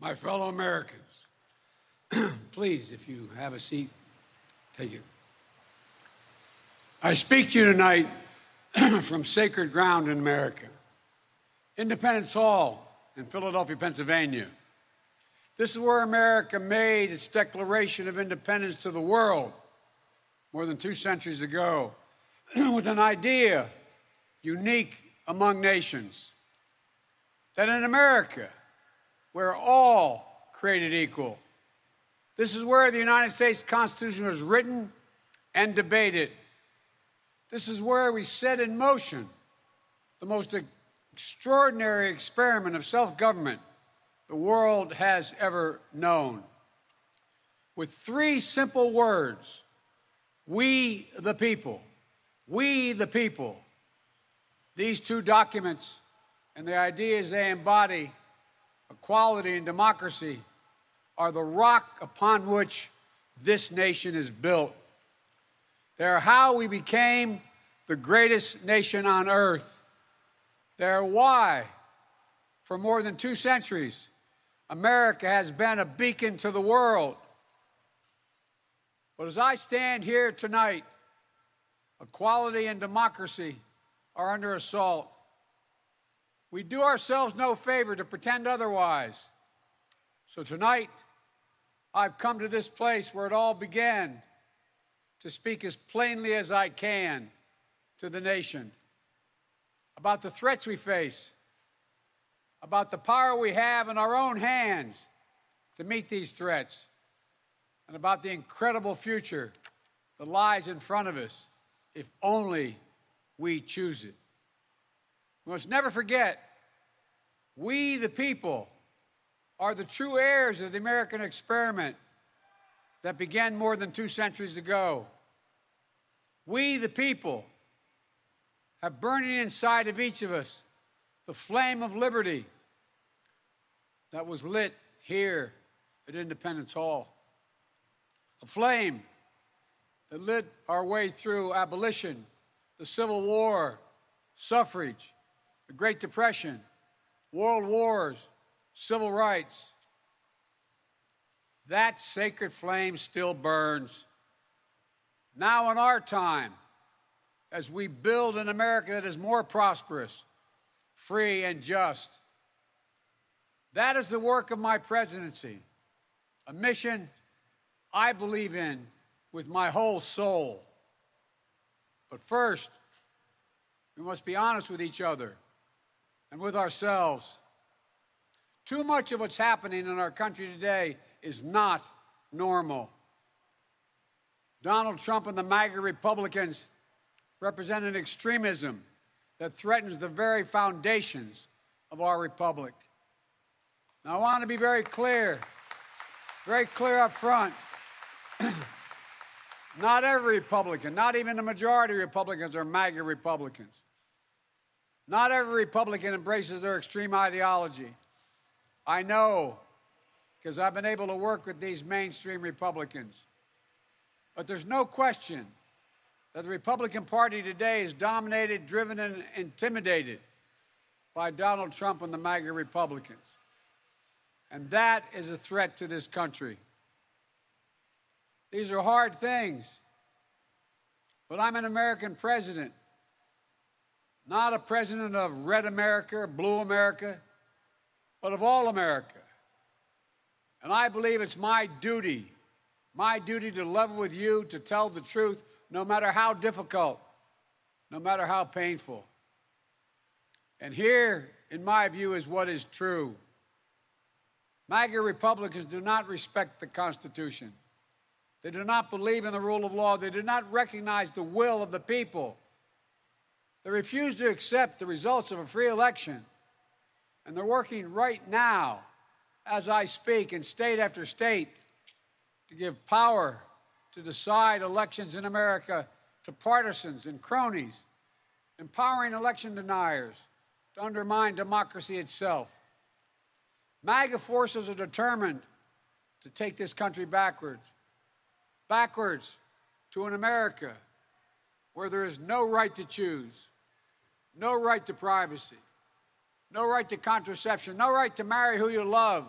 My fellow Americans, please, if you have a seat, take it. I speak to you tonight from sacred ground in America, Independence Hall in Philadelphia, Pennsylvania. This is where America made its Declaration of Independence to the world more than 2 centuries ago with an idea unique among nations, that in America, we're all created equal. This is where the United States Constitution was written and debated. This is where we set in motion the most extraordinary experiment of self-government the world has ever known. With 3 simple words: we the people. We the people. These 2 documents and the ideas they embody, equality and democracy, are the rock upon which this nation is built. They are how we became the greatest nation on earth. They are why, for more than 2 centuries, America has been a beacon to the world. But as I stand here tonight, equality and democracy are under assault. We do ourselves no favor to pretend otherwise. So tonight, I've come to this place where it all began to speak as plainly as I can to the nation about the threats we face, about the power we have in our own hands to meet these threats, and about the incredible future that lies in front of us if only we choose it. We must never forget, we the people are the true heirs of the American experiment that began more than 2 centuries ago. We the people have burning inside of each of us the flame of liberty that was lit here at Independence Hall. A flame that lit our way through abolition, the Civil War, suffrage, the Great Depression, world wars, civil rights. That sacred flame still burns. Now in our time, as we build an America that is more prosperous, free, and just. That is the work of my presidency, a mission I believe in with my whole soul. But first, we must be honest with each other and with ourselves. Too much of what's happening in our country today is not normal. Donald Trump and the MAGA Republicans represent an extremism that threatens the very foundations of our republic. Now, I want to be very clear up front. Not every Republican, not even the majority of Republicans, are MAGA Republicans. Not every Republican embraces their extreme ideology. I know, because I've been able to work with these mainstream Republicans. But there's no question that the Republican Party today is dominated, driven, and intimidated by Donald Trump and the MAGA Republicans. And that is a threat to this country. These are hard things. But I'm an American president, not a president of red America or blue America, but of all America. And I believe it's my duty to level with you, to tell the truth, no matter how difficult, no matter how painful. And here, in my view, is what is true. MAGA Republicans do not respect the Constitution. They do not believe in the rule of law. They do not recognize the will of the people. They refuse to accept the results of a free election. And they're working right now, as I speak, in state after state, to give power to decide elections in America to partisans and cronies, empowering election deniers to undermine democracy itself. MAGA forces are determined to take this country backwards to an America where there is no right to choose, no right to privacy, no right to contraception, no right to marry who you love,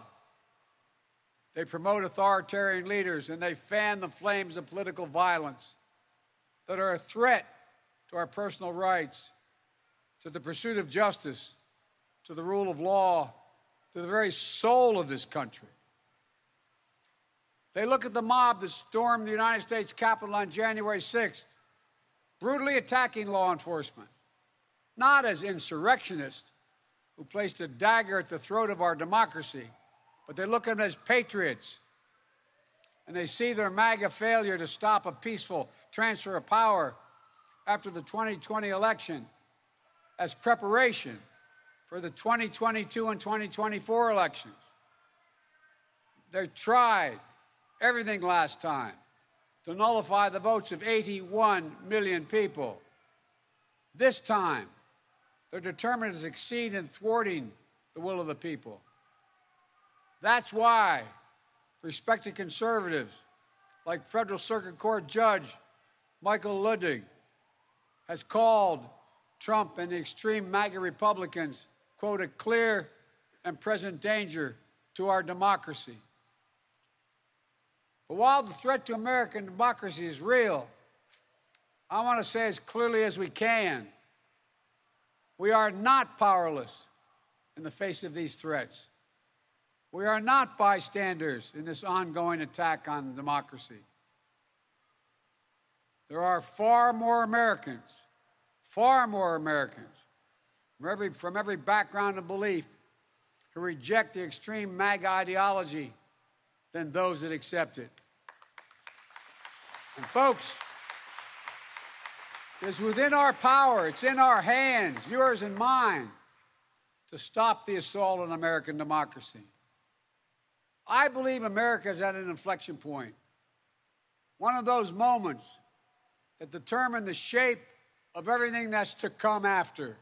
They promote authoritarian leaders, and they fan the flames of political violence that are a threat to our personal rights, to the pursuit of justice, to the rule of law, to the very soul of this country. They look at the mob that stormed the United States Capitol on January 6th, brutally attacking law enforcement, not as insurrectionists who placed a dagger at the throat of our democracy, but they look at them as patriots, and they see their MAGA failure to stop a peaceful transfer of power after the 2020 election as preparation for the 2022 and 2024 elections. They tried everything last time to nullify the votes of 81 million people. This time, they're determined to succeed in thwarting the will of the people. That's why respected conservatives like Federal Circuit Court Judge Michael Ludwig has called Trump and the extreme MAGA Republicans, quote, a clear and present danger to our democracy. But while the threat to American democracy is real, I want to say as clearly as we can, we are not powerless in the face of these threats. We are not bystanders in this ongoing attack on democracy. There are far more Americans from every background and belief who reject the extreme MAGA ideology than those that accept it. And folks, it's within our power, it's in our hands, yours and mine, to stop the assault on American democracy. I believe America is at an inflection point, one of those moments that determine the shape of everything that's to come after.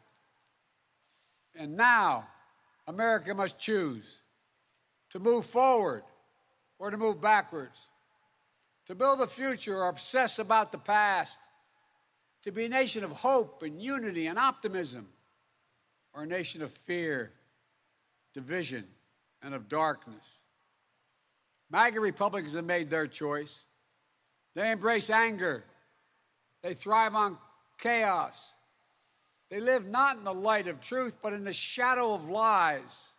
And now, America must choose to move forward or to move backwards, to build a future or obsess about the past, to be a nation of hope and unity and optimism, or a nation of fear, division, and of darkness. MAGA Republicans have made their choice. They embrace anger. They thrive on chaos. They live not in the light of truth, but in the shadow of lies.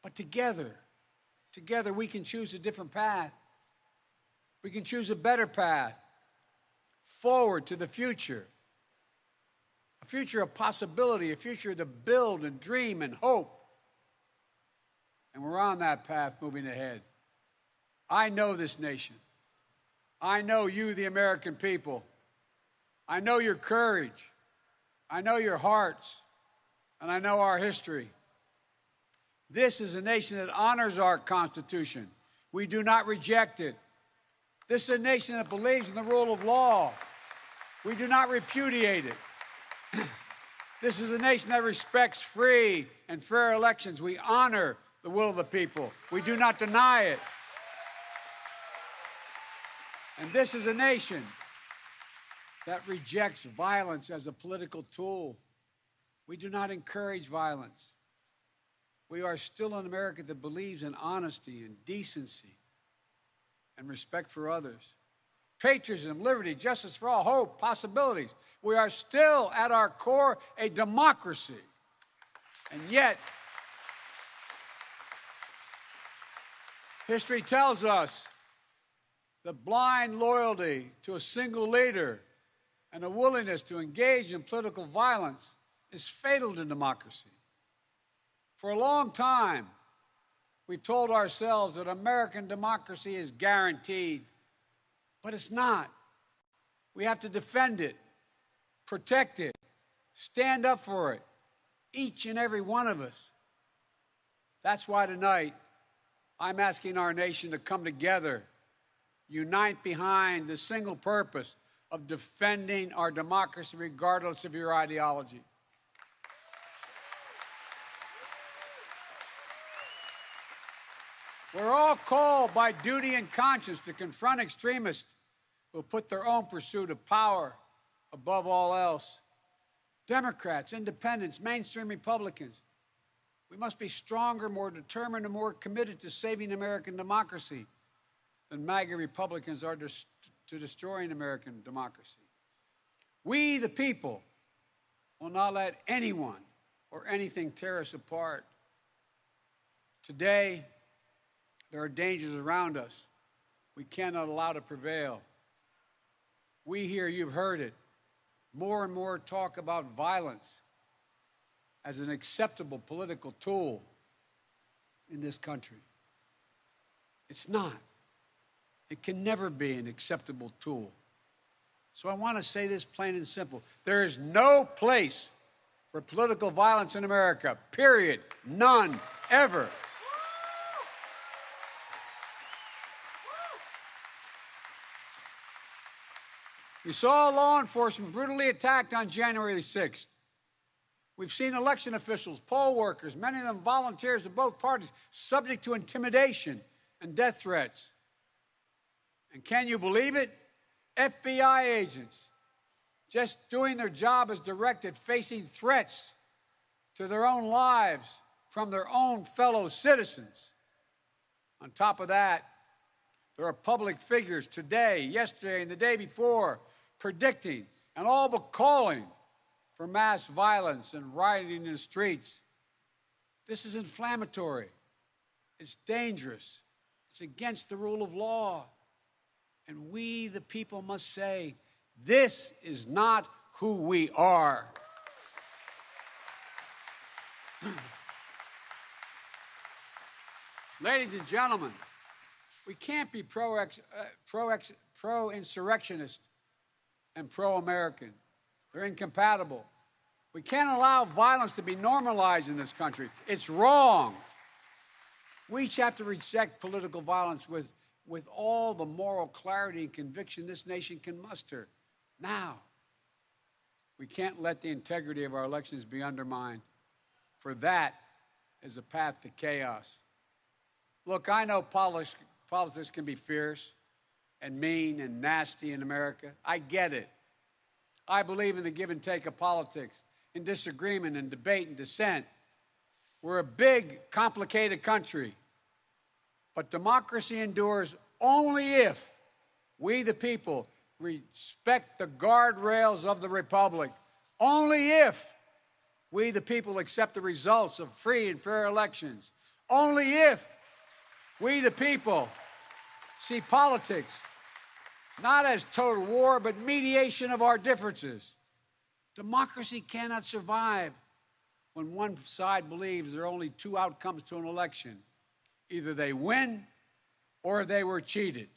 But together we can choose a different path. We can choose a better path forward to the future. A future of possibility, a future to build and dream and hope. And we're on that path moving ahead. I know this nation. I know you, the American people. I know your courage. I know your hearts. And I know our history. This is a nation that honors our Constitution. We do not reject it. This is a nation that believes in the rule of law. We do not repudiate it. This is a nation that respects free and fair elections. We honor the will of the people. We do not deny it. And this is a nation that rejects violence as a political tool. We do not encourage violence. We are still an America that believes in honesty and decency and respect for others. Patriotism, liberty, justice for all, hope, possibilities. We are still, at our core, a democracy. And yet, history tells us that blind loyalty to a single leader and a willingness to engage in political violence is fatal to democracy. For a long time, we've told ourselves that American democracy is guaranteed, but it's not. We have to defend it, protect it, stand up for it, each and every one of us. That's why tonight I'm asking our nation to come together, unite behind the single purpose of defending our democracy regardless of your ideology. We're all called by duty and conscience to confront extremists who put their own pursuit of power above all else. Democrats, independents, mainstream Republicans, We must be stronger, more determined, and more committed to saving American democracy than MAGA Republicans are to destroying American democracy. We, the people, will not let anyone or anything tear us apart. Today, there are dangers around us we cannot allow to prevail. We here, you've heard it, more and more talk about violence as an acceptable political tool in this country. It's not. It can never be an acceptable tool. So I want to say this plain and simple. There is no place for political violence in America, period. None, ever. We saw law enforcement brutally attacked on January 6th. We've seen election officials, poll workers, many of them volunteers of both parties, subject to intimidation and death threats. And can you believe it? FBI agents, just doing their job as directed, facing threats to their own lives from their own fellow citizens. On top of that, there are public figures today, yesterday, and the day before predicting and all but calling for mass violence and rioting in the streets. This is inflammatory. It's dangerous. It's against the rule of law. And we, the people, must say, this is not who we are. Ladies and gentlemen, we can't be pro-insurrectionist and pro-American. They're incompatible. We can't allow violence to be normalized in this country. It's wrong. We each have to reject political violence with all the moral clarity and conviction this nation can muster. Now, we can't let the integrity of our elections be undermined, for that is a path to chaos. Look, I know politics can be fierce and mean and nasty in America. I get it. I believe in the give and take of politics, in disagreement and debate and dissent. We're a big, complicated country. But democracy endures only if we, the people, respect the guardrails of the republic. Only if we, the people, accept the results of free and fair elections. Only if we, the people, see politics not as total war, but mediation of our differences. Democracy cannot survive when one side believes there are only two outcomes to an election. Either they win or they were cheated.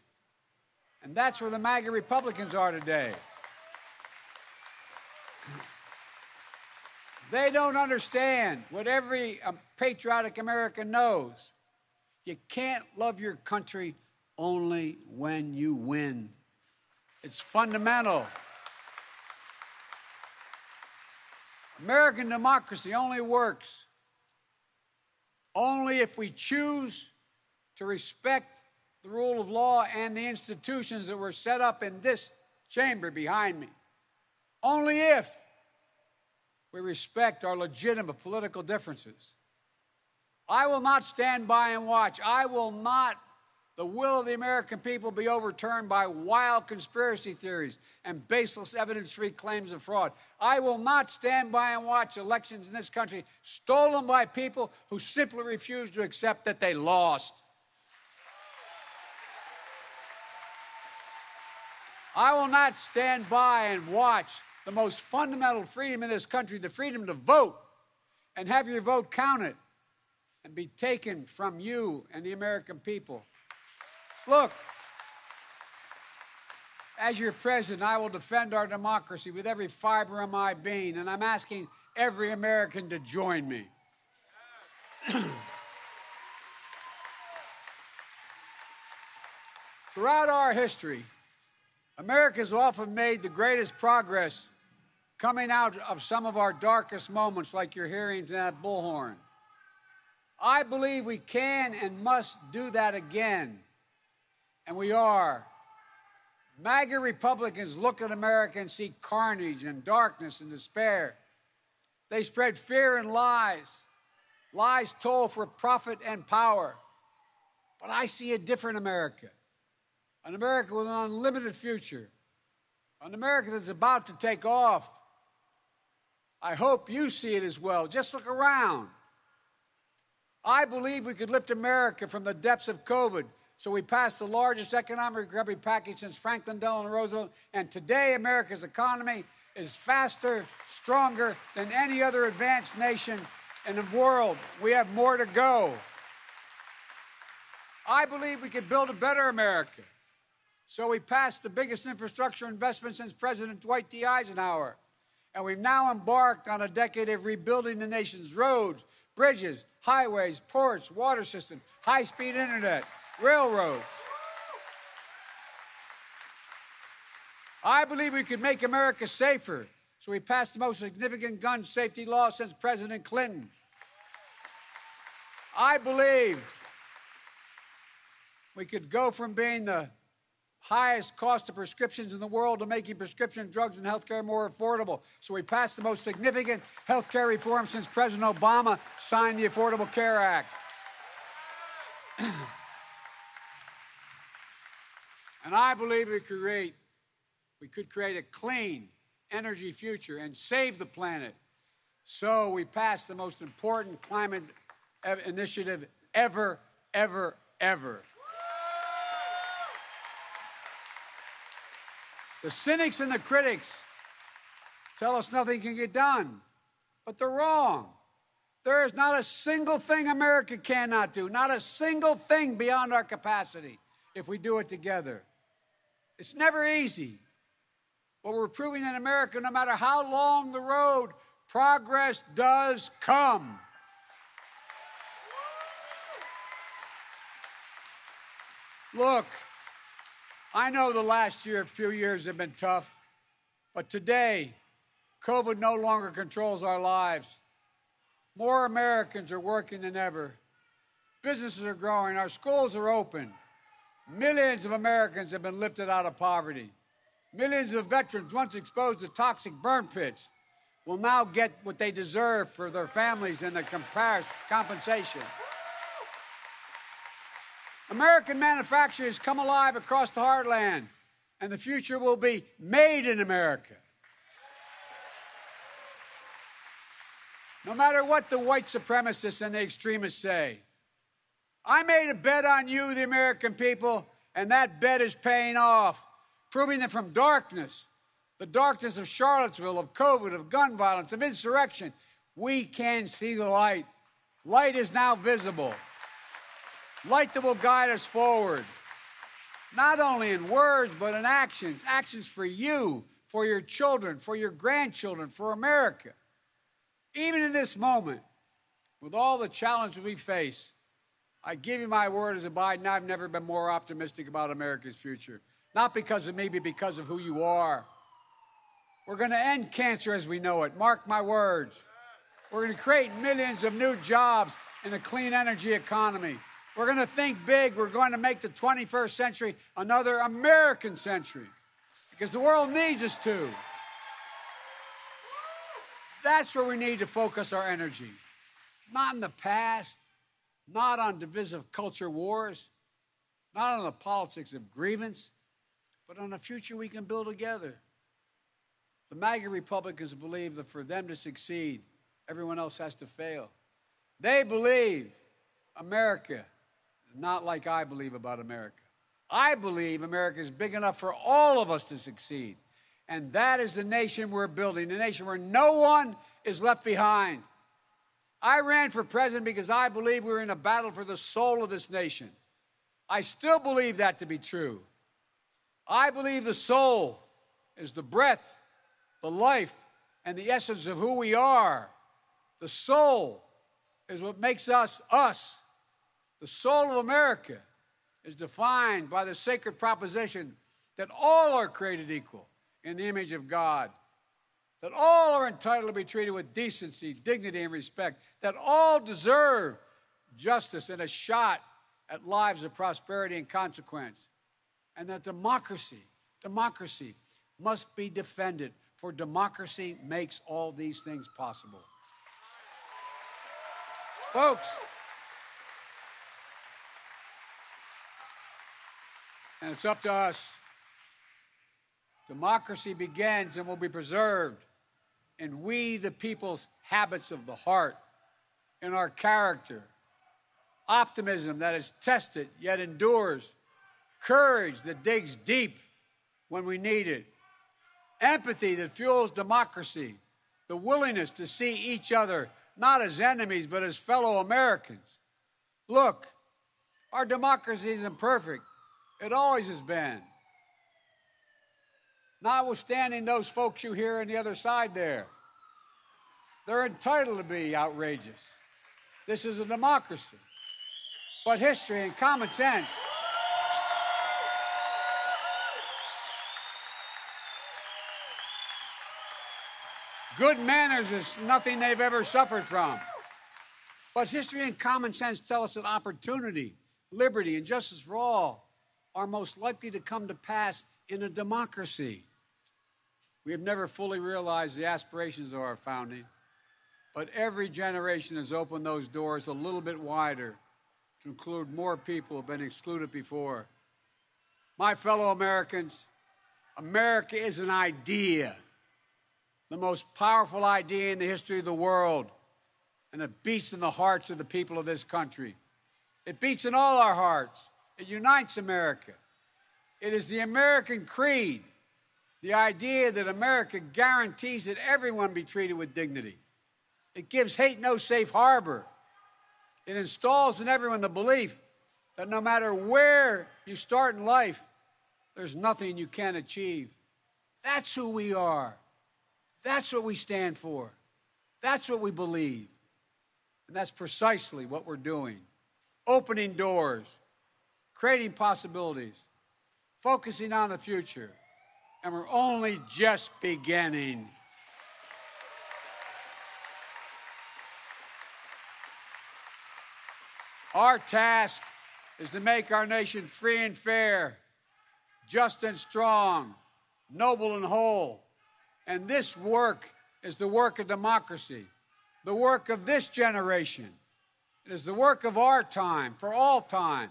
And that's where the MAGA Republicans are today. They don't understand what every patriotic American knows. You can't love your country only when you win. It's fundamental. American democracy only works only if we choose to respect the rule of law and the institutions that were set up in this chamber behind me. Only if we respect our legitimate political differences. I will not stand by and watch. I will not the will of the American people be overturned by wild conspiracy theories and baseless evidence-free claims of fraud. I will not stand by and watch elections in this country stolen by people who simply refuse to accept that they lost. I will not stand by and watch the most fundamental freedom in this country, the freedom to vote, and have your vote counted and be taken from you and the American people. Look, as your president, I will defend our democracy with every fiber of my being, and I'm asking every American to join me. Throughout our history, America has often made the greatest progress coming out of some of our darkest moments, like your hearings in that bullhorn. I believe we can and must do that again. And we are. MAGA Republicans look at America and see carnage and darkness and despair. They spread fear and lies. Lies told for profit and power. But I see a different America. An America with an unlimited future. An America that's about to take off. I hope you see it as well. Just look around. I believe we could lift America from the depths of COVID. So we passed the largest economic recovery package since Franklin Delano Roosevelt. And today, America's economy is faster, stronger than any other advanced nation in the world. We have more to go. I believe we could build a better America. So we passed the biggest infrastructure investment since President Dwight D. Eisenhower. And we've now embarked on a decade of rebuilding the nation's roads, bridges, highways, ports, water systems, high-speed internet, railroads. I believe we could make America safer. So we passed the most significant gun safety law since President Clinton. I believe we could go from being the highest cost of prescriptions in the world to making prescription drugs and healthcare more affordable. So we passed the most significant healthcare reform since President Obama signed the Affordable Care Act. And I believe we could create a clean energy future and save the planet. So we passed the most important climate initiative ever, ever, ever. The cynics and the critics tell us nothing can get done, but they're wrong. There is not a single thing America cannot do, not a single thing beyond our capacity if we do it together. It's never easy, but we're proving in America, no matter how long the road, progress does come. Look, I know the last few years have been tough, but today, COVID no longer controls our lives. More Americans are working than ever. Businesses are growing. Our schools are open. Millions of Americans have been lifted out of poverty. Millions of veterans once exposed to toxic burn pits will now get what they deserve for their families and the compensation. American manufacturers come alive across the heartland, and the future will be made in America. No matter what the white supremacists and the extremists say, I made a bet on you, the American people, and that bet is paying off, proving that from darkness, the darkness of Charlottesville, of COVID, of gun violence, of insurrection, we can see the light. Light is now visible. Light that will guide us forward, not only in words, but in actions. Actions for you, for your children, for your grandchildren, for America. Even in this moment, with all the challenges we face, I give you my word as a Biden, I've never been more optimistic about America's future. Not because of me, but because of who you are. We're going to end cancer as we know it. Mark my words. We're going to create millions of new jobs in a clean energy economy. We're going to think big. We're going to make the 21st century another American century because the world needs us to. That's where we need to focus our energy. Not in the past, not on divisive culture wars, not on the politics of grievance, but on a future we can build together. The MAGA Republicans believe that for them to succeed, everyone else has to fail. They believe America is not like I believe about America. I believe America is big enough for all of us to succeed. And that is the nation we're building, a nation where no one is left behind. I ran for president because I believe we're in a battle for the soul of this nation. I still believe that to be true. I believe the soul is the breath, the life, and the essence of who we are. The soul is what makes us, us. The soul of America is defined by the sacred proposition that all are created equal in the image of God, that all are entitled to be treated with decency, dignity, and respect, that all deserve justice and a shot at lives of prosperity and consequence, and that democracy must be defended, for democracy makes all these things possible. Folks, and it's up to us. Democracy begins and will be preserved in we, the people's habits of the heart, in our character, optimism that is tested yet endures, courage that digs deep when we need it, empathy that fuels democracy, the willingness to see each other not as enemies but as fellow Americans. Look, our democracy isn't perfect. It always has been. Notwithstanding those folks you hear on the other side there, they're entitled to be outrageous. This is a democracy. But history and common sense good manners is nothing they've ever suffered from. But history and common sense tell us that opportunity, liberty, and justice for all are most likely to come to pass in a democracy. We have never fully realized the aspirations of our founding, but every generation has opened those doors a little bit wider to include more people who have been excluded before. My fellow Americans, America is an idea, the most powerful idea in the history of the world, and it beats in the hearts of the people of this country. It beats in all our hearts. It unites America. It is the American creed, the idea that America guarantees that everyone be treated with dignity. It gives hate no safe harbor. It installs in everyone the belief that no matter where you start in life, there's nothing you can't achieve. That's who we are. That's what we stand for. That's what we believe. And that's precisely what we're doing. Opening doors, creating possibilities, focusing on the future. And we're only just beginning. Our task is to make our nation free and fair, just and strong, noble and whole. And this work is the work of democracy, the work of this generation. It is the work of our time, for all time.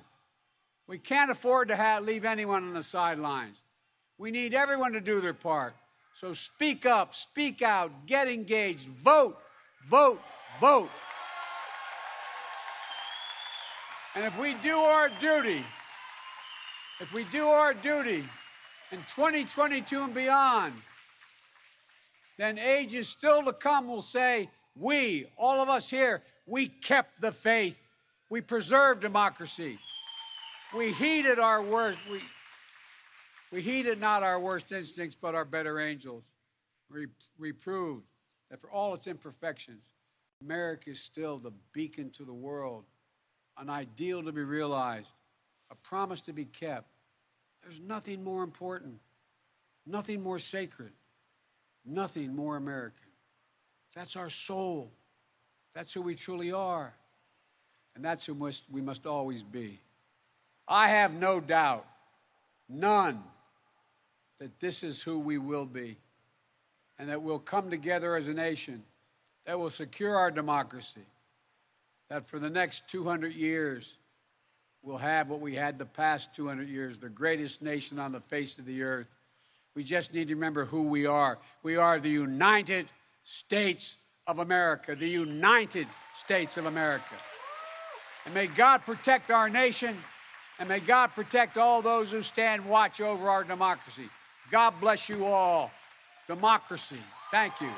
We can't afford to leave anyone on the sidelines. We need everyone to do their part. So speak up, speak out, get engaged, vote, vote, vote. And if we do our duty in 2022 and beyond, then ages still to come will say, we, all of us here, we kept the faith. We preserved democracy. We heeded our worst. We heeded not our worst instincts, but our better angels. We proved that for all its imperfections, America is still the beacon to the world, an ideal to be realized, a promise to be kept. There's nothing more important, nothing more sacred, nothing more American. That's our soul. That's who we truly are. And that's who we must always be. I have no doubt, none, that this is who we will be, and that we'll come together as a nation that will secure our democracy, that for the next 200 years, we'll have what we had the past 200 years, the greatest nation on the face of the earth. We just need to remember who we are. We are the United States of America, the United States of America. And may God protect our nation, and may God protect all those who stand watch over our democracy. God bless you all. Democracy. Thank you.